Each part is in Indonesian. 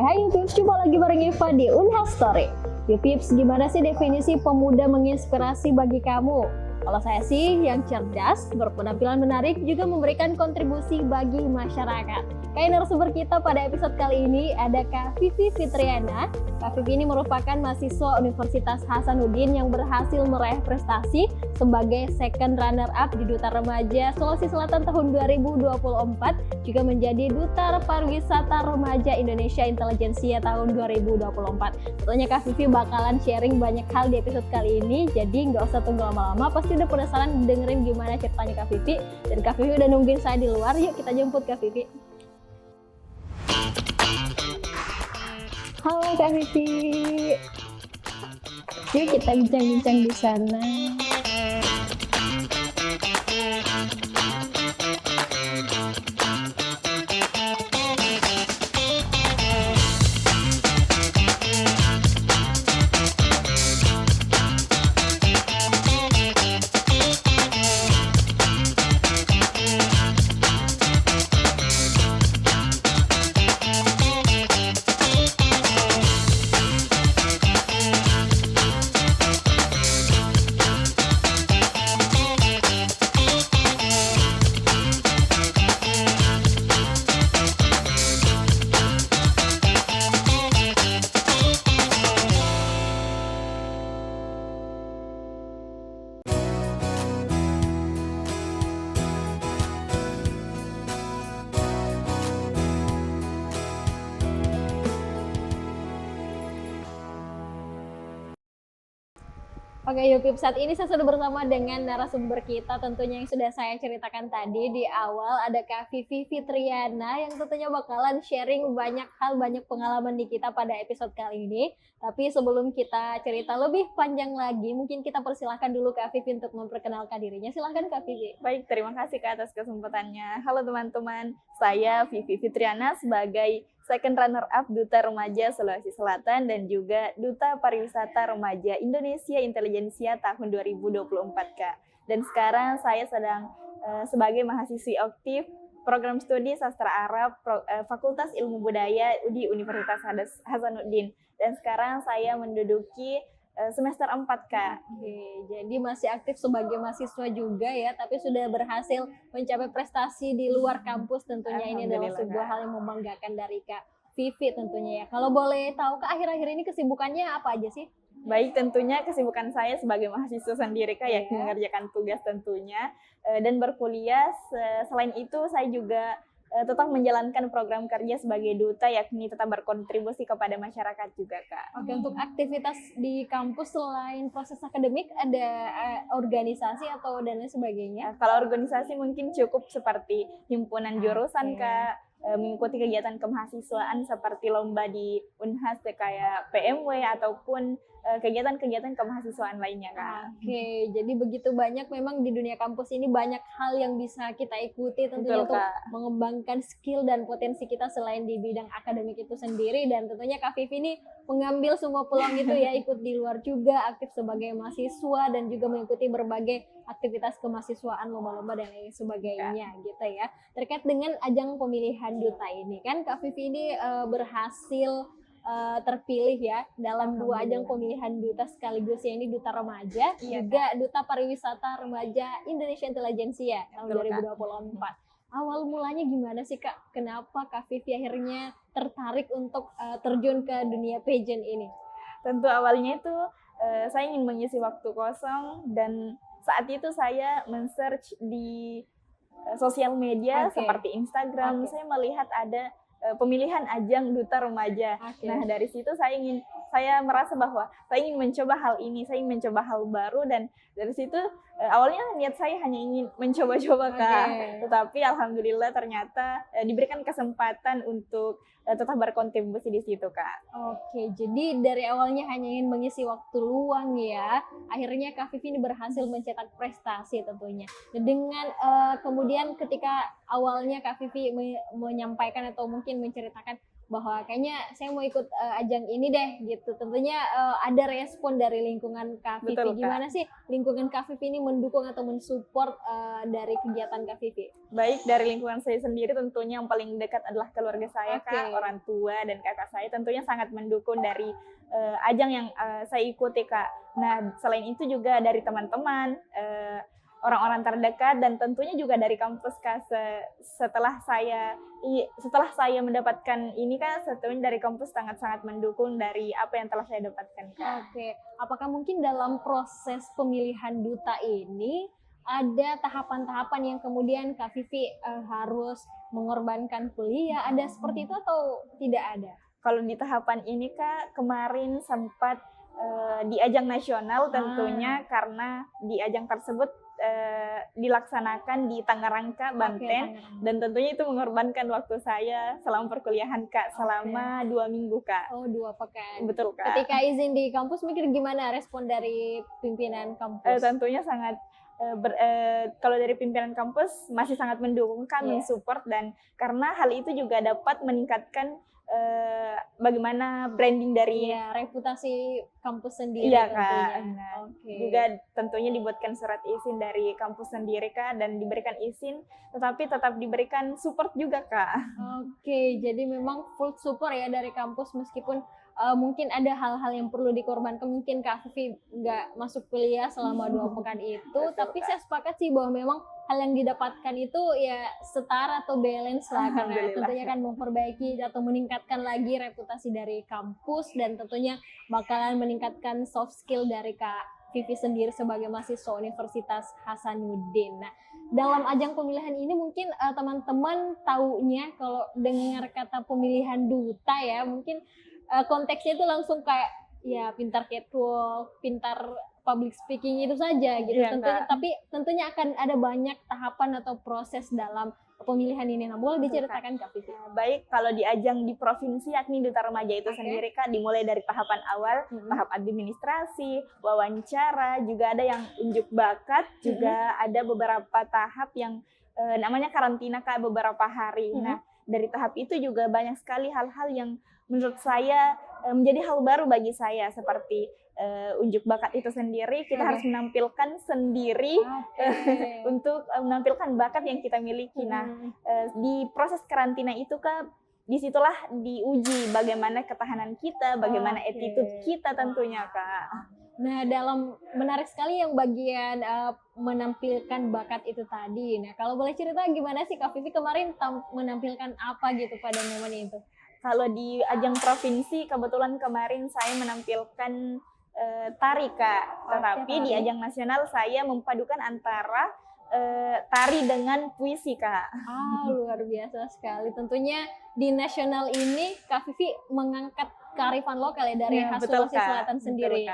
Hai Pips, jumpa lagi bareng Eva di Unhas Story. Yuk Pips, gimana sih definisi pemuda menginspirasi bagi kamu? Kalau saya sih yang cerdas, berpenampilan menarik, juga memberikan kontribusi bagi masyarakat. Kayak narasumber kita pada episode kali ini ada Kak Vivi Fitriana. Kak Vivi ini merupakan mahasiswa Universitas Hasanuddin yang berhasil meraih prestasi sebagai second runner up di Duta Remaja Sulawesi Selatan tahun 2024, juga menjadi Duta Pariwisata Remaja Indonesia Intelijensia tahun 2024. Tentunya Kak Vivi bakalan sharing banyak hal di episode kali ini, jadi nggak usah tunggu lama-lama, pasti udah penasaran dengerin gimana ceritanya Kak Vivi. Dan Kak Vivi udah nungguin saya di luar, yuk kita jemput Kak Vivi. Halo Kak Vivi, yuk kita bincang-bincang di sana. Oke Yupip, saat ini saya sudah bersama dengan narasumber kita tentunya yang sudah saya ceritakan tadi di awal. Ada Kak Vivi Fitriana yang tentunya bakalan sharing banyak hal, banyak pengalaman di kita pada episode kali ini. Tapi sebelum kita cerita lebih panjang lagi, mungkin kita persilahkan dulu Kak Vivi untuk memperkenalkan dirinya. Silahkan Kak Vivi. Baik, terima kasih Kak atas kesempatannya. Halo teman-teman, saya Vivi Fitriana sebagai second runner up Duta Remaja Sulawesi Selatan dan juga Duta Pariwisata Remaja Indonesia Intelijensia tahun 2024 Kak. Dan sekarang saya sedang sebagai mahasiswi aktif program studi sastra Arab Fakultas Ilmu Budaya di Universitas Hasanuddin. Dan sekarang saya menduduki semester 4 Kak. Oke, jadi masih aktif sebagai mahasiswa juga ya, tapi sudah berhasil mencapai prestasi di luar kampus tentunya. Ini adalah sebuah hal yang membanggakan dari Kak Vivi tentunya ya. Kalau boleh tahu Kak, akhir-akhir ini kesibukannya apa aja sih? Baik, tentunya kesibukan saya sebagai mahasiswa sendiri Kak, ya mengerjakan tugas tentunya dan berkuliah. Selain itu saya juga tetap menjalankan program kerja sebagai duta, yakni tetap berkontribusi kepada masyarakat juga Kak. Oke, untuk aktivitas di kampus selain proses akademik ada organisasi atau dan lain sebagainya? Kalau organisasi mungkin cukup seperti himpunan jurusan Kak, mengikuti kegiatan kemahasiswaan seperti lomba di Unhas kayak PMW ataupun kegiatan-kegiatan kemahasiswaan lainnya Kak. Oke, jadi begitu banyak memang di dunia kampus ini banyak hal yang bisa kita ikuti tentunya. Betul, untuk mengembangkan skill dan potensi kita selain di bidang akademik itu sendiri. Dan tentunya Kak Vivi ini mengambil semua peluang itu ya, ikut di luar juga, aktif sebagai mahasiswa dan juga mengikuti berbagai aktivitas kemahasiswaan, lomba-lomba dan lain sebagainya gitu ya. Terkait dengan ajang pemilihan duta ini kan Kak Vivi ini berhasil terpilih ya dalam 2 ajang pemilihan duta sekaligus, ya ini Duta Remaja juga Duta Pariwisata Remaja Indonesia Intelijensia tahun 2024. Awal mulanya gimana sih Kak? Kenapa Kak Vivi akhirnya tertarik untuk terjun ke dunia pageant ini? Tentu awalnya itu saya ingin mengisi waktu kosong, dan saat itu saya men-search di sosial media seperti Instagram. Saya melihat ada pemilihan ajang Duta Remaja. Nah, dari situ saya merasa bahwa saya ingin mencoba hal ini, saya ingin mencoba hal baru, dan dari situ awalnya niat saya hanya ingin mencoba-coba Kak. Tetapi alhamdulillah ternyata diberikan kesempatan untuk tetap berkontribusi di situ Kak. Oke, jadi dari awalnya hanya ingin mengisi waktu luang ya, akhirnya Kak Vivi ini berhasil mencetak prestasi tentunya. Dengan kemudian ketika awalnya Kak Vivi menyampaikan atau mungkin menceritakan bahwa kayaknya saya mau ikut ajang ini deh gitu. Tentunya ada respon dari lingkungan Kak Vivi. Betul, Kak. Gimana sih lingkungan Kak Vivi ini mendukung atau mensupport dari kegiatan Kak Vivi? Baik dari lingkungan saya sendiri tentunya yang paling dekat adalah keluarga saya, Oke. Kak, orang tua dan kakak saya tentunya sangat mendukung dari ajang yang saya ikuti, Kak. Nah, selain itu juga dari teman-teman, orang-orang terdekat dan tentunya juga dari kampus, Kak. Setelah saya mendapatkan ini, Kak, tentunya dari kampus sangat-sangat mendukung dari apa yang telah saya dapatkan, Kak. Oke, apakah mungkin dalam proses pemilihan duta ini ada tahapan-tahapan yang kemudian Kak Vivi harus mengorbankan kuliah? Ada seperti itu atau tidak ada? Kalau di tahapan ini, Kak, kemarin sempat di ajang nasional tentunya karena di ajang tersebut dilaksanakan di Tangerang, Kak, Banten. Tangerang. Dan tentunya itu mengorbankan waktu saya selama perkuliahan, Kak, selama 2 minggu, Kak. Oh, 2 pekan. Betul, Kak. Ketika izin di kampus, mikir gimana respon dari pimpinan kampus? Tentunya sangat kalau dari pimpinan kampus masih sangat mendukung, Kak, mensupport, dan karena hal itu juga dapat meningkatkan bagaimana branding dari reputasi kampus sendiri. Iya, Kak. tentunya. Nah, Oke. juga tentunya dibuatkan surat izin dari kampus sendiri, Kak, dan diberikan izin, tetapi tetap diberikan support juga, Kak. Oke, jadi memang full support ya dari kampus meskipun mungkin ada hal-hal yang perlu dikorbankan. Mungkin Kak Vivi nggak masuk kuliah selama 2 pekan itu, Betul, tapi Kak. saya sepakat sih bahwa memang hal yang didapatkan itu ya setara atau balance lah, karena Alhamdulillah. tentunya kan memperbaiki atau meningkatkan lagi reputasi dari kampus dan tentunya bakalan meningkatkan soft skill dari Kak Vivi sendiri sebagai mahasiswa Universitas Hasanuddin. Nah, dalam ajang pemilihan ini mungkin teman-teman taunya kalau dengar kata pemilihan duta ya, mungkin konteksnya itu langsung kayak ya pintar catwalk, pintar public speaking itu saja gitu. Iya, Tentunya, Kak. tapi tentunya akan ada banyak tahapan atau proses dalam pemilihan ini. Nah, boleh diceritakan Kak Vivi? Baik, kalau di ajang di provinsi yakni Duta Remaja itu sendiri, Kak, dimulai dari tahapan awal, tahap administrasi, wawancara, juga ada yang unjuk bakat, juga ada beberapa tahap yang namanya karantina, Kak, beberapa hari. Nah, dari tahap itu juga banyak sekali hal-hal yang menurut saya menjadi hal baru bagi saya, seperti unjuk bakat itu sendiri, kita harus menampilkan sendiri untuk menampilkan bakat yang kita miliki. Nah, di proses karantina itu, Kak, disitulah diuji bagaimana ketahanan kita, bagaimana attitude kita tentunya, Kak. Nah, dalam menarik sekali yang bagian menampilkan bakat itu tadi. Nah, kalau boleh cerita gimana sih Kak Vivi kemarin menampilkan apa gitu pada momen itu? Kalau di ajang provinsi, kebetulan kemarin saya menampilkan tari, Kak. Tetapi di ajang nasional saya memadukan antara tari dengan puisi, Kak. Luar biasa sekali. Tentunya di nasional ini Kak Vivi mengangkat kearifan lokal ya dari khas Sulawesi Selatan sendiri.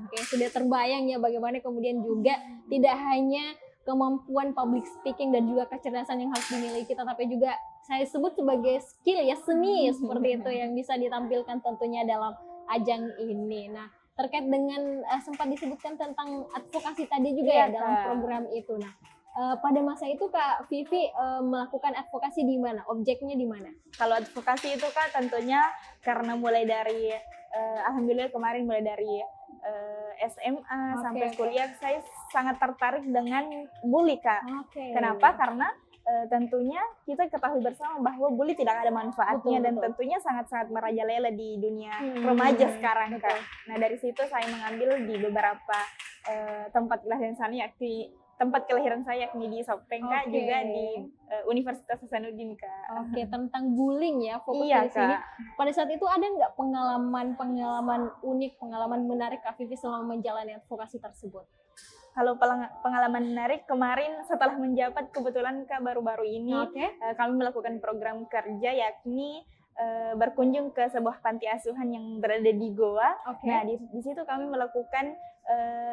Oke, sudah terbayang ya bagaimana kemudian juga tidak hanya kemampuan public speaking dan juga kecerdasan yang harus dimiliki, tetapi juga saya sebut sebagai skill ya, seni seperti itu yang bisa ditampilkan tentunya dalam ajang ini. Nah, terkait dengan sempat disebutkan tentang advokasi tadi juga ya dalam program itu. Nah, pada masa itu Kak Vivi melakukan advokasi di mana? Objeknya di mana? Kalau advokasi itu, Kak, tentunya karena mulai dari alhamdulillah kemarin mulai dari SMA sampai kuliah, saya sangat tertarik dengan bully, Kak. Kenapa? Karena tentunya kita ketahui bersama bahwa bully tidak ada manfaatnya dan tentunya sangat-sangat merajalela di dunia remaja sekarang, Kak. Nah, dari situ saya mengambil di beberapa tempat kelahiran saya yakni di Sopeng, Kak, juga di Universitas Hasanuddin, Kak. Tentang bullying ya fokus Iya, di sini. Kak. Pada saat itu ada nggak pengalaman unik, pengalaman menarik Kak Vivi selama menjalani advokasi tersebut? Kalau pengalaman menarik kemarin setelah menjabat, kebetulan, Kak, baru-baru ini kami melakukan program kerja yakni berkunjung ke sebuah panti asuhan yang berada di Goa. Nah, di situ kami melakukan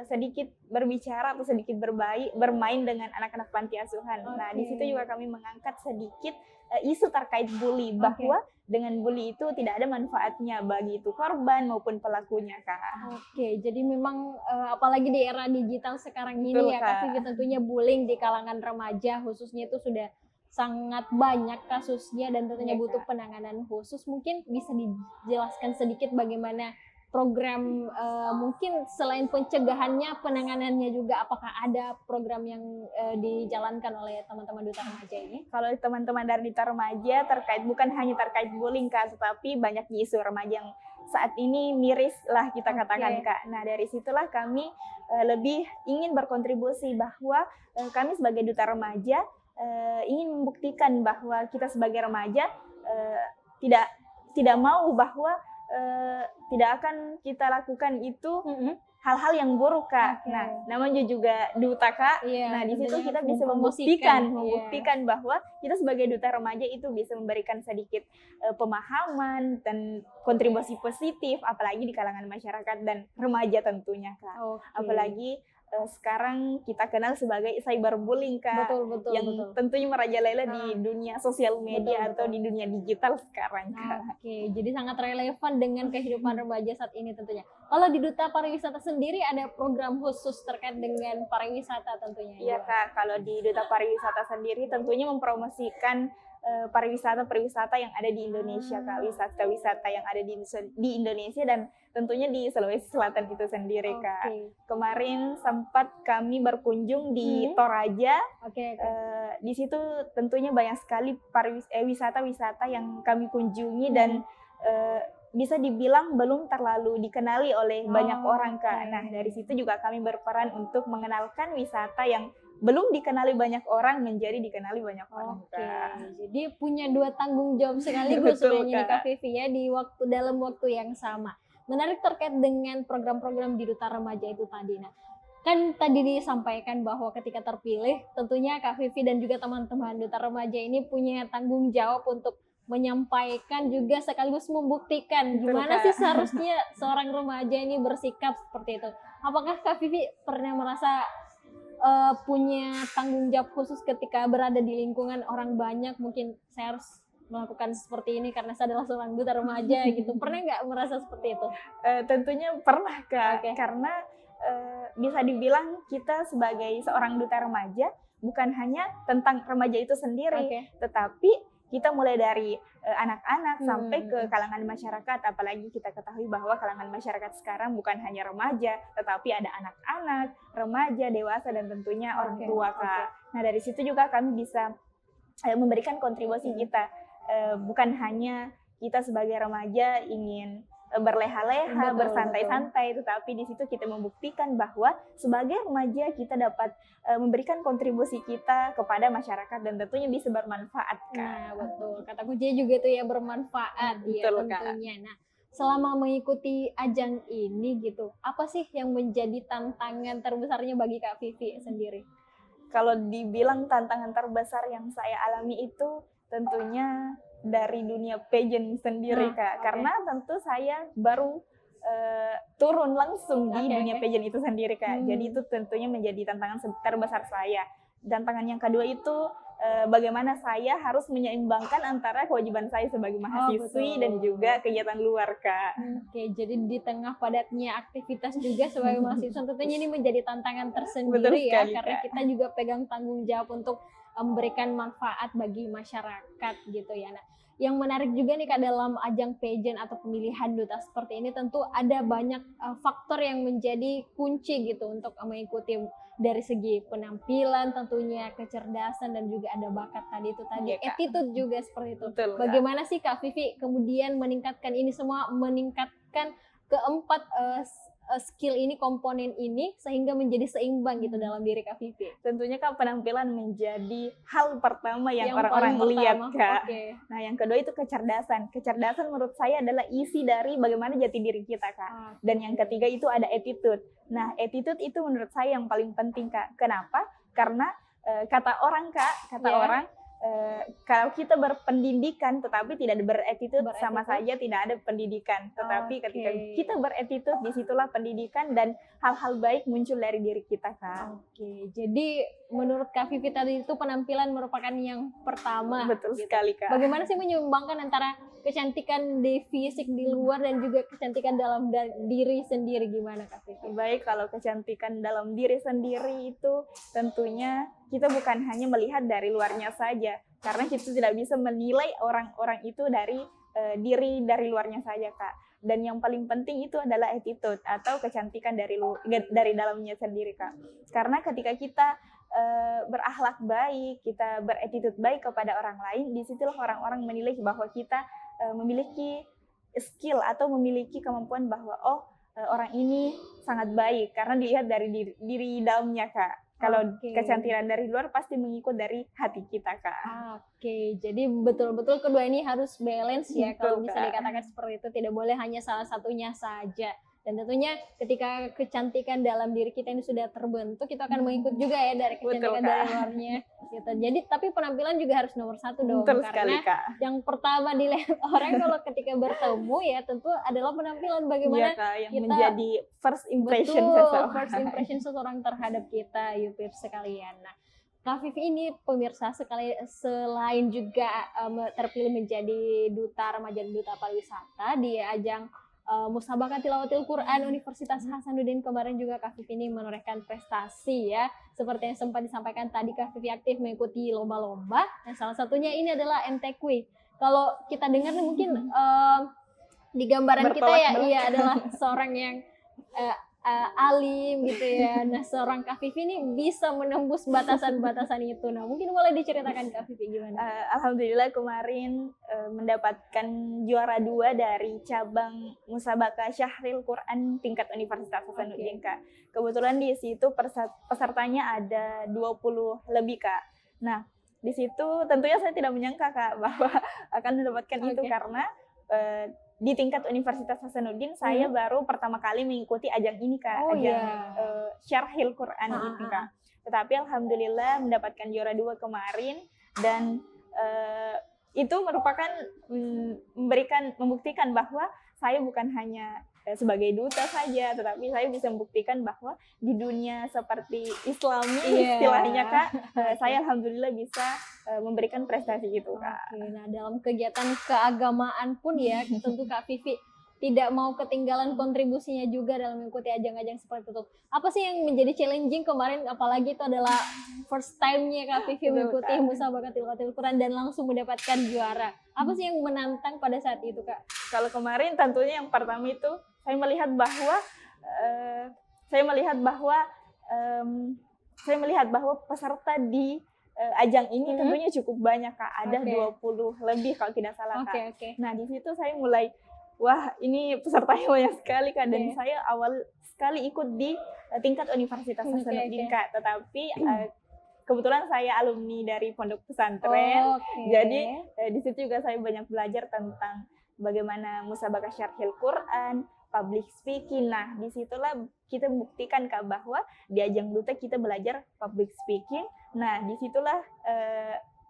sedikit berbicara atau sedikit bermain dengan anak-anak panti asuhan. Nah, di situ juga kami mengangkat sedikit isu terkait bully, bahwa dengan bully itu tidak ada manfaatnya bagi itu korban maupun pelakunya, Kak. Jadi memang apalagi di era digital sekarang ini ya Kak Vivi, tentunya bullying di kalangan remaja khususnya itu sudah sangat banyak kasusnya dan tentunya Iya, butuh penanganan khusus. Mungkin bisa dijelaskan sedikit bagaimana program mungkin selain pencegahannya, penanganannya juga, apakah ada program yang dijalankan oleh teman-teman Duta Remaja ini? Kalau teman-teman dari Duta Remaja bukan hanya terkait bullying Kak, tetapi banyak isu remaja yang saat ini miris lah kita katakan Kak. Nah dari situlah kami lebih ingin berkontribusi bahwa kami sebagai Duta Remaja ingin membuktikan bahwa kita sebagai remaja tidak mau bahwa tidak akan kita lakukan itu hal-hal yang buruk Kak. Nah, namanya juga duta Kak. Nah, di situ kita bisa membuktikan bahwa kita sebagai duta remaja itu bisa memberikan sedikit pemahaman dan kontribusi positif, apalagi di kalangan masyarakat dan remaja tentunya Kak. Apalagi sekarang kita kenal sebagai cyberbullying Kak, yang tentunya merajalela di dunia sosial media atau di dunia digital sekarang Kak. Jadi sangat relevan dengan kehidupan remaja saat ini tentunya. Kalau di Duta Pariwisata sendiri ada program khusus terkait dengan pariwisata tentunya? Iya Kak, kalau di Duta Pariwisata sendiri tentunya mempromosikan pariwisata yang ada di Indonesia Kak, wisata-wisata yang ada di Indonesia dan tentunya di Sulawesi Selatan itu sendiri Kak. Kemarin sempat kami berkunjung di Toraja. Di situ tentunya banyak sekali wisata-wisata yang kami kunjungi dan bisa dibilang belum terlalu dikenali oleh banyak orang Kak. Nah dari situ juga kami berperan untuk mengenalkan wisata yang belum dikenali banyak orang menjadi dikenali banyak orang Kak. Jadi punya dua tanggung jawab sekaligus sebenarnya Kak Vivi ya di dalam waktu yang sama. Menarik terkait dengan program-program di Duta Remaja itu tadi. Nah, kan tadi disampaikan bahwa ketika terpilih tentunya Kak Vivi dan juga teman-teman Duta Remaja ini punya tanggung jawab untuk menyampaikan juga sekaligus membuktikan gimana sih seharusnya seorang remaja ini bersikap seperti itu. Apakah Kak Vivi pernah merasa punya tanggung jawab khusus ketika berada di lingkungan orang banyak, mungkin saya harus melakukan seperti ini karena saya adalah seorang duta remaja gitu, pernah nggak merasa seperti itu? Tentunya pernah Kak, karena bisa dibilang kita sebagai seorang duta remaja bukan hanya tentang remaja itu sendiri, tetapi kita mulai dari anak-anak sampai ke kalangan masyarakat, apalagi kita ketahui bahwa kalangan masyarakat sekarang bukan hanya remaja, tetapi ada anak-anak, remaja, dewasa, dan tentunya orang tua Kak. Nah dari situ juga kami bisa memberikan kontribusi kita, bukan hanya kita sebagai remaja ingin berleha-leha, bersantai-santai, tetapi di situ kita membuktikan bahwa sebagai remaja kita dapat memberikan kontribusi kita kepada masyarakat dan tentunya bisa bermanfaat Kak. Nah betul, kata kuncinya juga itu ya bermanfaat ya tentunya. Nah selama mengikuti ajang ini gitu, apa sih yang menjadi tantangan terbesarnya bagi Kak Vivi sendiri? Kalau dibilang tantangan terbesar yang saya alami itu tentunya dari dunia pageant sendiri Kak, karena tentu saya baru turun langsung di dunia pageant itu sendiri Kak. Jadi itu tentunya menjadi tantangan terbesar saya. Tantangan yang kedua itu bagaimana saya harus menyeimbangkan antara kewajiban saya sebagai mahasiswi dan juga kegiatan luar Kak. Jadi di tengah padatnya aktivitas juga sebagai mahasiswa tentunya ini menjadi tantangan tersendiri ya, karena kita juga pegang tanggung jawab untuk memberikan manfaat bagi masyarakat gitu ya. Nah, yang menarik juga nih Kak dalam ajang pageant atau pemilihan duta seperti ini tentu ada banyak faktor yang menjadi kunci gitu untuk mengikuti, dari segi penampilan tentunya, kecerdasan dan juga ada bakat tadi, attitude juga seperti itu. Bagaimana sih Kak Vivi kemudian meningkatkan ini semua, meningkatkan keempat skill ini, komponen ini sehingga menjadi seimbang gitu dalam diri Kak Vivi? Tentunya Kak penampilan menjadi hal pertama yang orang-orang lihat Kak. Nah yang kedua itu kecerdasan. Kecerdasan menurut saya adalah isi dari bagaimana jati diri kita Kak. Dan yang ketiga itu ada attitude. Nah attitude itu menurut saya yang paling penting Kak. Kenapa? Karena kata orang Kak, orang kalau kita berpendidikan tetapi tidak beretitude, sama saja tidak ada pendidikan. Tetapi ketika kita beretitude, disitulah pendidikan dan hal-hal baik muncul dari diri kita Kak. Jadi menurut Kak Vivi tadi itu penampilan merupakan yang pertama. Betul sekali Kak. Bagaimana sih menyeimbangkan antara kecantikan di fisik di luar dan juga kecantikan dalam diri sendiri, gimana Kak Vivi? Baik, kalau kecantikan dalam diri sendiri itu tentunya kita bukan hanya melihat dari luarnya saja, karena kita tidak bisa menilai orang-orang itu dari diri dari luarnya saja, Kak. Dan yang paling penting itu adalah attitude atau kecantikan dari dalamnya sendiri, Kak. Karena ketika kita berakhlak baik, kita berattitude baik kepada orang lain, disitulah orang-orang menilai bahwa kita memiliki skill atau memiliki kemampuan bahwa orang ini sangat baik karena dilihat dari diri dalamnya, Kak. Kalau kecantikan dari luar pasti mengikut dari hati kita, Kak. Oke, jadi betul-betul kedua ini harus balance ya. Betul, Kalau bisa Kak. dikatakan seperti itu, tidak boleh hanya salah satunya saja. Dan tentunya ketika kecantikan dalam diri kita ini sudah terbentuk, kita akan mengikut juga ya dari kecantikan Betul, dari Kak. luarnya. Gitu. Jadi tapi penampilan juga harus nomor satu dong. Betul Karena sekali, Kak. yang pertama dilihat orang kalau ketika bertemu ya tentu adalah penampilan, bagaimana Iya, Kak, yang kita menjadi first impression betul, seseorang. first impression seseorang terhadap kita, Yupips sekalian. Nah, Kak Vivi ini pemirsa selain juga terpilih menjadi duta remaja dan duta pariwisata di ajang Musabaqah Tilawatil Quran Universitas Hasanuddin, kemarin juga Kak Vivi ini menorehkan prestasi ya. Seperti yang sempat disampaikan tadi, Kak Vivi aktif mengikuti lomba-lomba. Nah, salah satunya ini adalah MTQ. Kalau kita dengar nih mungkin di gambaran kita ya, iya adalah seorang yang alim gitu ya. Nah, seorang Kak Vivi ini bisa menembus batasan-batasan itu. Nah, mungkin boleh diceritakan Kak Vivi gimana? Alhamdulillah kemarin mendapatkan juara 2 dari cabang Musabaqah Syahril Quran tingkat Universitas Hasanuddin, Kak. Kebetulan di situ pesertanya ada 20 lebih, Kak. Nah, di situ tentunya saya tidak menyangka, Kak, bahwa akan mendapatkan itu karena di tingkat Universitas Hasanuddin saya baru pertama kali mengikuti ajang ini, Kak, ajang Syarhil Quran ini, Kak. Tetapi alhamdulillah mendapatkan juara 2 kemarin, dan itu merupakan membuktikan bahwa saya bukan hanya sebagai duta saja, tetapi saya bisa membuktikan bahwa di dunia seperti Islami istilahnya, Kak, saya alhamdulillah bisa memberikan prestasi itu, Kak. Nah, dalam kegiatan keagamaan pun ya tentu Kak Vivi tidak mau ketinggalan kontribusinya juga dalam mengikuti ajang-ajang seperti itu. Apa sih yang menjadi challenging kemarin, apalagi itu adalah first time-nya Kak Vivi mengikuti Musabaqah Tilawatil Quran dan langsung mendapatkan juara. Apa sih yang menantang pada saat itu, Kak? Kalau kemarin tentunya yang pertama itu saya melihat bahwa peserta di ajang ini tentunya cukup banyak, Kak. Ada 20 lebih kalau tidak salah, Kak. Nah, di situ saya mulai, wah, ini pesertanya banyak sekali, Kak. Dan saya awal sekali ikut di tingkat Universitas Hasanuddin, Kak. Tetapi kebetulan saya alumni dari pondok pesantren. Jadi di situ juga saya banyak belajar tentang bagaimana Musabaqah Syarhil Quran, public speaking. Nah, disitulah kita buktikan, Kak, bahwa di ajang duta kita belajar public speaking. Nah, disitulah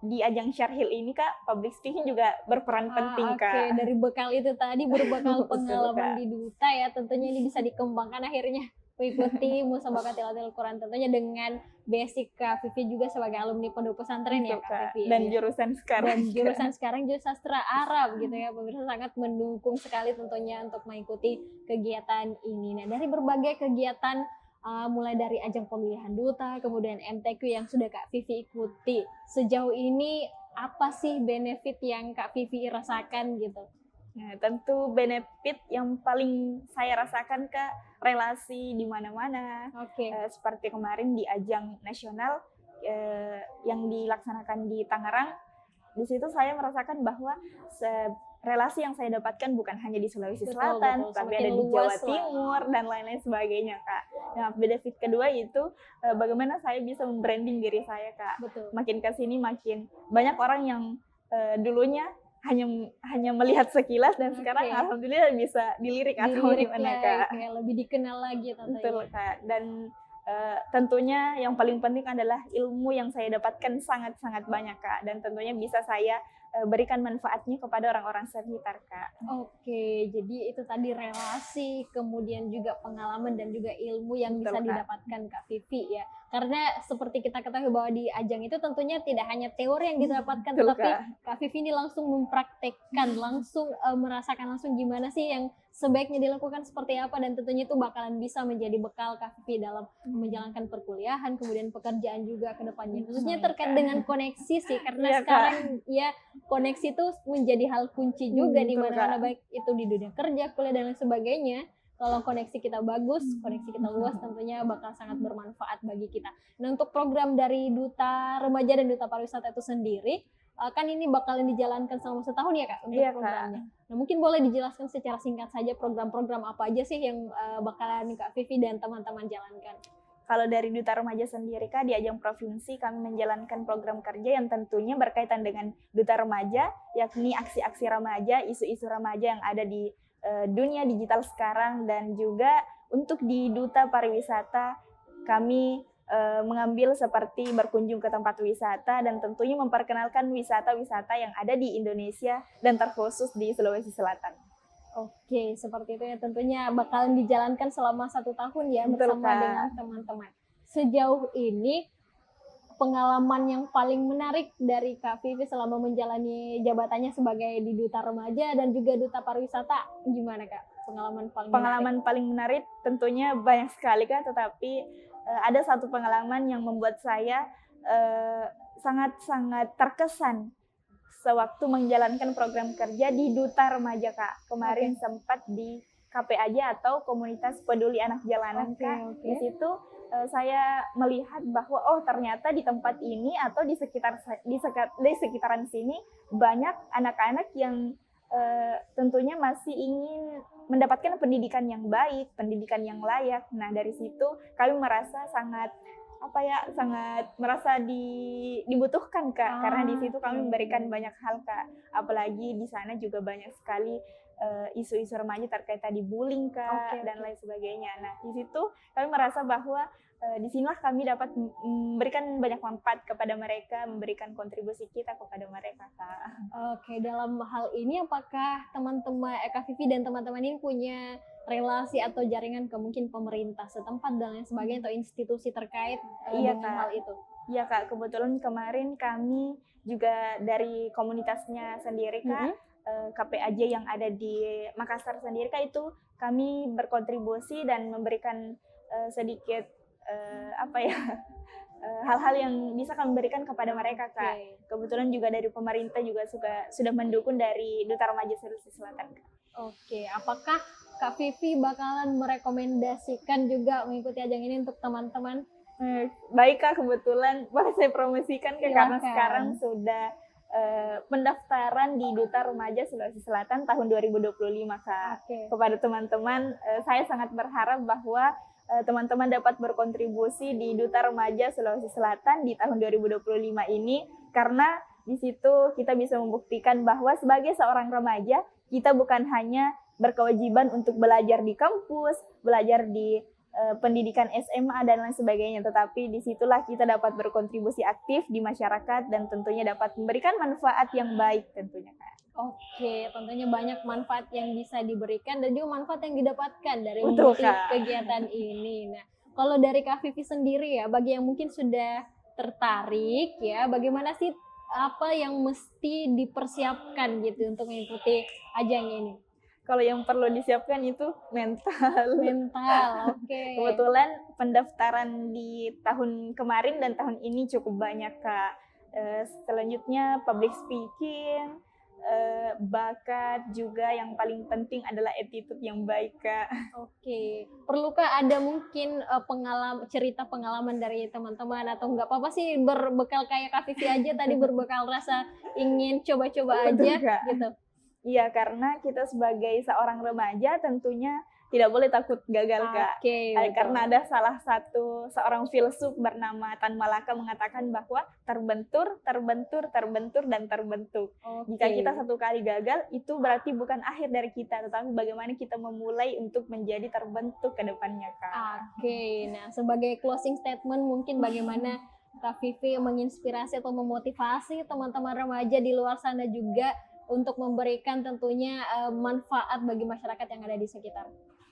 di ajang Syarhil ini, Kak, public speaking juga berperan penting, Kak. Dari bekal itu tadi, berbekal pengalaman di duta ya, tentunya ini bisa dikembangkan akhirnya mengikuti Musabaqah Tilawatil Quran, tentunya dengan basic Kak Vivi juga sebagai alumni pondok pesantren ya, Kak Vivi. Dan jurusan sekarang. Jurusan sastra Arab gitu ya, pemirsa sangat mendukung sekali tentunya untuk mengikuti kegiatan ini. Nah, dari berbagai kegiatan mulai dari ajang pemilihan duta, kemudian MTQ yang sudah Kak Vivi ikuti, sejauh ini apa sih benefit yang Kak Vivi rasakan gitu? Nah, tentu benefit yang paling saya rasakan, Kak, relasi di mana-mana. Seperti kemarin di ajang nasional yang dilaksanakan di Tangerang, di situ saya merasakan bahwa relasi yang saya dapatkan bukan hanya di Sulawesi Selatan, tapi ada di Jawa Timur dan lain-lain sebagainya, Kak. Nah, benefit kedua itu bagaimana saya bisa membranding diri saya, Kak. Makin ke sini makin banyak orang yang dulunya hanya melihat sekilas, dan sekarang alhamdulillah bisa dilirik atau gimana, Kak. Lebih dikenal lagi tentunya. Betul, Kak. Dan tentunya yang paling penting adalah ilmu yang saya dapatkan sangat-sangat banyak, Kak. Dan tentunya bisa saya berikan manfaatnya kepada orang-orang sekitar, Kak. Jadi itu tadi relasi, kemudian juga pengalaman dan juga ilmu yang bisa didapatkan Kak Vivi ya. Karena seperti kita ketahui bahwa di ajang itu tentunya tidak hanya teori yang didapatkan, tetapi Kak Vivi ini langsung mempraktekkan, langsung merasakan langsung gimana sih yang sebaiknya dilakukan seperti apa, dan tentunya itu bakalan bisa menjadi bekal Kak Vivi dalam menjalankan perkuliahan, kemudian pekerjaan juga ke depannya. Khususnya terkait dengan koneksi sih, karena Iya, Kak. sekarang ya koneksi itu menjadi hal kunci juga di Betul, mana-mana, Kak. baik itu di dunia kerja, kuliah dan lain sebagainya. Kalau koneksi kita bagus, koneksi kita luas, tentunya bakal sangat bermanfaat bagi kita. Nah, untuk program dari Duta Remaja dan Duta Pariwisata itu sendiri, kan ini bakalan dijalankan selama setahun ya Kak untuk Iya, Kak. programnya. Nah, mungkin boleh dijelaskan secara singkat saja program-program apa aja sih yang bakalan Kak Vivi dan teman-teman jalankan? Kalau dari Duta Remaja sendiri, Kak, di ajang provinsi kami menjalankan program kerja yang tentunya berkaitan dengan Duta Remaja, yakni aksi-aksi remaja, isu-isu remaja yang ada di dunia digital sekarang, dan juga untuk di Duta Pariwisata kami mengambil seperti berkunjung ke tempat wisata dan tentunya memperkenalkan wisata-wisata yang ada di Indonesia dan terkhusus di Sulawesi Selatan. Oke, seperti itu ya, tentunya bakalan dijalankan selama 1 tahun ya. Betul, bersama Kak. dengan teman-teman. Sejauh ini pengalaman yang paling menarik dari Kak Vivi selama menjalani jabatannya sebagai di Duta Remaja dan juga Duta Pariwisata, gimana Kak? Pengalaman paling menarik tentunya banyak sekali, Kak, tetapi ada satu pengalaman yang membuat saya sangat-sangat terkesan sewaktu menjalankan program kerja di Duta Remaja, Kak. Kemarin sempat di KPAJ atau Komunitas Peduli Anak Jalanan, Kak. Di situ saya melihat bahwa ternyata di tempat ini atau di sekitaran sini banyak anak-anak yang tentunya masih ingin mendapatkan pendidikan yang baik, pendidikan yang layak. Nah, dari situ kami merasa sangat merasa dibutuhkan, Kak, karena di situ kami memberikan banyak hal, Kak. Apalagi di sana juga banyak sekali isu-isu remaja terkait tadi bullying, Kak, dan lain sebagainya. Nah, di situ kami merasa bahwa di sinilah kami dapat memberikan banyak manfaat kepada mereka, memberikan kontribusi kita kepada mereka, Kak. Oke, dalam hal ini apakah teman-teman Kak Vivi dan teman-teman ini punya relasi atau jaringan ke mungkin pemerintah setempat dan lain sebagainya atau institusi terkait Iya, dengan Kak. hal itu? Iya, Kak, kebetulan kemarin kami juga dari komunitasnya sendiri, Kak, KPAJ yang ada di Makassar sendiri, Kak, itu kami berkontribusi dan memberikan sedikit hal-hal yang bisa kami berikan kepada mereka, Kak. Kebetulan juga dari pemerintah juga sudah mendukung dari Duta Remaja Sulawesi Selatan, Kak. Oke, apakah Kak Vivi bakalan merekomendasikan juga mengikuti ajang ini untuk teman-teman? Baik, Kak, kebetulan boleh saya promosikan, Kak, karena sekarang sudah pendaftaran di Duta Remaja Sulawesi Selatan tahun 2025, Kak. Kepada teman-teman, saya sangat berharap bahwa teman-teman dapat berkontribusi di Duta Remaja Sulawesi Selatan di tahun 2025 ini, karena di situ kita bisa membuktikan bahwa sebagai seorang remaja, kita bukan hanya berkewajiban untuk belajar di kampus, belajar di pendidikan SMA dan lain sebagainya, tetapi disitulah kita dapat berkontribusi aktif di masyarakat dan tentunya dapat memberikan manfaat yang baik tentunya, Kak. Oke, tentunya banyak manfaat yang bisa diberikan dan juga manfaat yang didapatkan dari Betul, mengikuti Kak. kegiatan ini. Nah, kalau dari Kak Vivi sendiri ya, bagi yang mungkin sudah tertarik ya, bagaimana sih apa yang mesti dipersiapkan gitu untuk mengikuti ajang ini? Kalau yang perlu disiapkan itu mental. Mental, oke. Kebetulan pendaftaran di tahun kemarin dan tahun ini cukup banyak, Kak. Selanjutnya public speaking, bakat, juga yang paling penting adalah attitude yang baik, Kak. Oke, perlukah ada mungkin cerita pengalaman dari teman-teman, atau nggak apa-apa sih berbekal kayak Kak Vivi aja tadi, berbekal rasa ingin coba-coba aja gitu? Iya, karena kita sebagai seorang remaja tentunya tidak boleh takut gagal, Kak. Karena ada salah satu seorang filsuf bernama Tan Malaka mengatakan bahwa terbentur, dan terbentuk. Jika kita satu kali gagal, itu berarti bukan akhir dari kita, tetapi bagaimana kita memulai untuk menjadi terbentuk ke depannya, Kak. Oke, nah sebagai closing statement mungkin bagaimana Kak Vivi menginspirasi atau memotivasi teman-teman remaja di luar sana juga untuk memberikan tentunya manfaat bagi masyarakat yang ada di sekitar.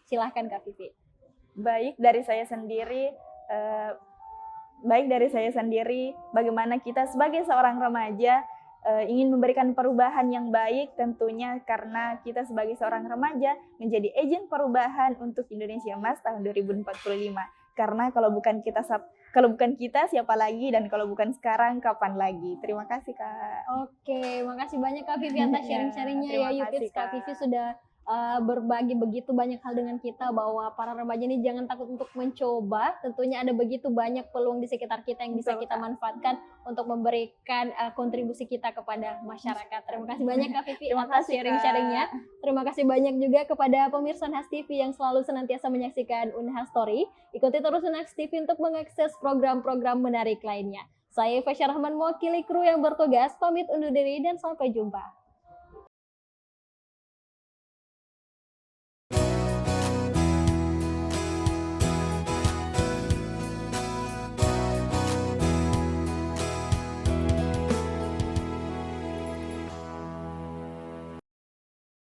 Silahkan Kak Vivi. Baik dari saya sendiri, bagaimana kita sebagai seorang remaja ingin memberikan perubahan yang baik tentunya karena kita sebagai seorang remaja menjadi agen perubahan untuk Indonesia Emas tahun 2045. Karena kalau bukan kita siapa lagi, dan kalau bukan sekarang kapan lagi. Terima kasih Kak. Oke, makasih banyak Kak Vivi atas Ya, sharing-sharingnya ya. terima Yupips, kasih, Kak Kak. Vivi sudah berbagi begitu banyak hal dengan kita bahwa para remaja ini jangan takut untuk mencoba. Tentunya ada begitu banyak peluang di sekitar kita yang bisa Betul, kita Kak. manfaatkan untuk memberikan kontribusi kita kepada masyarakat. Terima kasih banyak Kak Vivi Terima atas kasih, sharing-sharingnya. Kak. Terima kasih banyak juga kepada pemirsa Unhas TV yang selalu senantiasa menyaksikan Unhas Story. Ikuti terus Unhas TV untuk mengakses program-program menarik lainnya. Saya Fasya Rahman mewakili kru yang bertugas, pamit undur diri dan sampai jumpa.